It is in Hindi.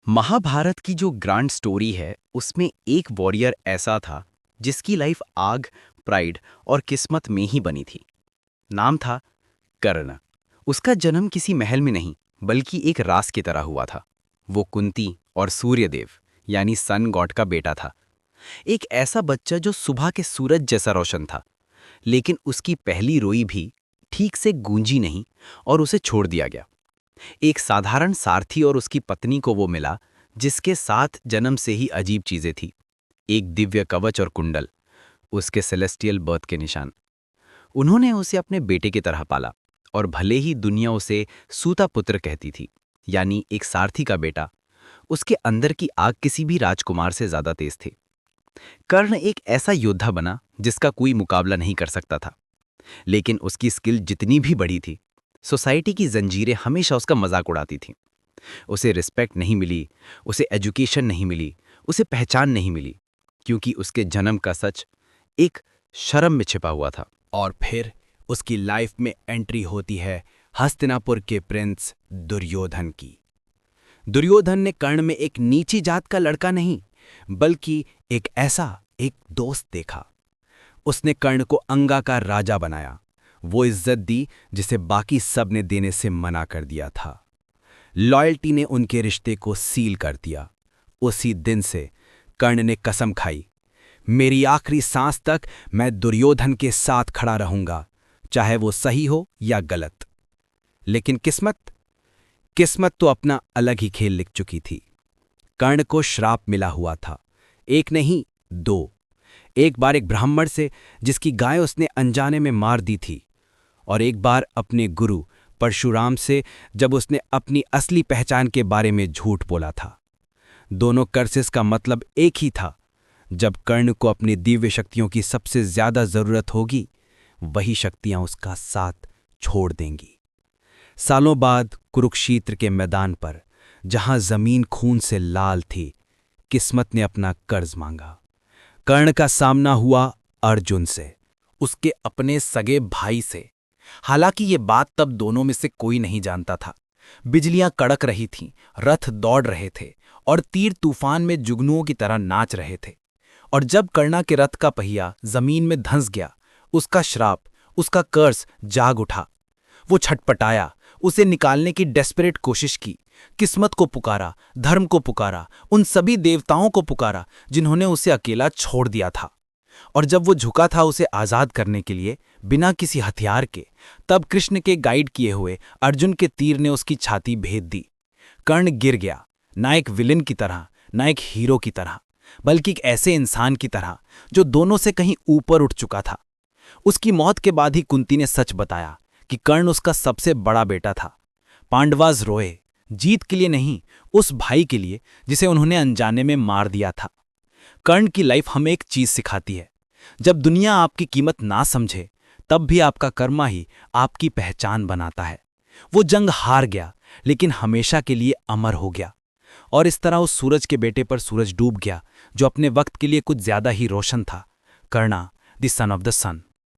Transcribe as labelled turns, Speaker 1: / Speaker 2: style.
Speaker 1: महाभारत की जो ग्रांड स्टोरी है उसमें एक वॉरियर ऐसा था जिसकी लाइफ आग, प्राइड और किस्मत में ही बनी थी। नाम था कर्ण। उसका जन्म किसी महल में नहीं बल्कि एक रास की तरह हुआ था। वो कुंती और सूर्यदेव यानी सन गॉड का बेटा था। एक ऐसा बच्चा जो सुबह के सूरज जैसा रोशन था, लेकिन उसकी पहली रोई भी ठीक से गूंजी नहीं और उसे छोड़ दिया गया। एक साधारण सारथी और उसकी पत्नी को वो मिला जिसके साथ जन्म से ही अजीब चीजें थी। एक दिव्य कवच और कुंडल, उसके सेलेस्टियल बर्थ के निशान। उन्होंने उसे अपने बेटे की तरह पाला और भले ही दुनिया उसे सूता पुत्र कहती थी, यानी एक सारथी का बेटा, उसके अंदर की आग किसी भी राजकुमार से ज्यादा तेज थी। कर्ण एक ऐसा योद्धा बना जिसका कोई मुकाबला नहीं कर सकता था, लेकिन उसकी स्किल जितनी भी बड़ी थी, सोसाइटी की जंजीरें हमेशा उसका मजाक उड़ाती थीं। उसे रिस्पेक्ट नहीं मिली, उसे एजुकेशन नहीं मिली, उसे पहचान नहीं मिली, क्योंकि उसके जन्म का सच एक शर्म में छिपा हुआ था।
Speaker 2: और फिर उसकी लाइफ में एंट्री होती है हस्तिनापुर के प्रिंस दुर्योधन की। दुर्योधन ने कर्ण में एक नीची जात का लड़का नहीं, बल्कि एक दोस्त देखा। उसने कर्ण को अंगा का राजा बनाया, वो इज्जत दी जिसे बाकी सब ने देने से मना कर दिया था। लॉयल्टी ने उनके रिश्ते को सील कर दिया। उसी दिन से कर्ण ने कसम खाई, मेरी आखिरी सांस तक मैं दुर्योधन के साथ खड़ा रहूंगा, चाहे वो सही हो या गलत। लेकिन किस्मत तो अपना अलग ही खेल लिख चुकी थी। कर्ण को श्राप मिला हुआ था, एक नहीं दो। एक बार एक ब्राह्मण से जिसकी गाय उसने अनजाने में मार दी थी, और एक बार अपने गुरु परशुराम से जब उसने अपनी असली पहचान के बारे में झूठ बोला था। दोनों कर्सेस का मतलब एक ही था, जब कर्ण को अपनी दिव्य शक्तियों की सबसे ज्यादा जरूरत होगी, वही शक्तियां उसका साथ छोड़ देंगी। सालों बाद कुरुक्षेत्र के मैदान पर, जहां जमीन खून से लाल थी, किस्मत ने अपना कर्ज मांगा। कर्ण का सामना हुआ अर्जुन से, उसके अपने सगे भाई से। हालांकि ये बात तब दोनों में से कोई नहीं जानता था। बिजलियां कड़क रही थीं, रथ दौड़ रहे थे और तीर तूफान में जुगनुओं की तरह नाच रहे थे। और जब कर्णा के रथ का पहिया जमीन में धंस गया, उसका श्राप, उसका कर्ज जाग उठा। वो छटपटाया, उसे निकालने की डेस्परेट कोशिश की। किस्मत को पुकारा, धर्म को पुकारा, उन सभी देवताओं को पुकारा जिन्होंने उसे अकेला छोड़ दिया था। और जब वो झुका था उसे आजाद करने के लिए, बिना किसी हथियार के, तब कृष्ण के गाइड किए हुए अर्जुन के तीर ने उसकी छाती भेद दी। कर्ण गिर गया, ना एक विलेन की तरह, ना एक हीरो की तरह, बल्कि एक ऐसे इंसान की तरह जो दोनों से कहीं ऊपर उठ चुका था। उसकी मौत के बाद ही कुंती ने सच बताया कि कर्ण उसका सबसे बड़ा बेटा था। पांडवाज रोए, जीत के लिए नहीं, उस भाई के लिए जिसे उन्होंने अनजाने में मार दिया था। कर्ण की लाइफ हमें एक चीज सिखाती है, जब दुनिया आपकी कीमत ना समझे, तब भी आपका कर्मा ही आपकी पहचान बनाता है। वो जंग हार गया, लेकिन हमेशा के लिए अमर हो गया। और इस तरह उस सूरज के बेटे पर सूरज डूब गया जो अपने वक्त के लिए कुछ ज्यादा ही रोशन था। Karna, the son of the sun.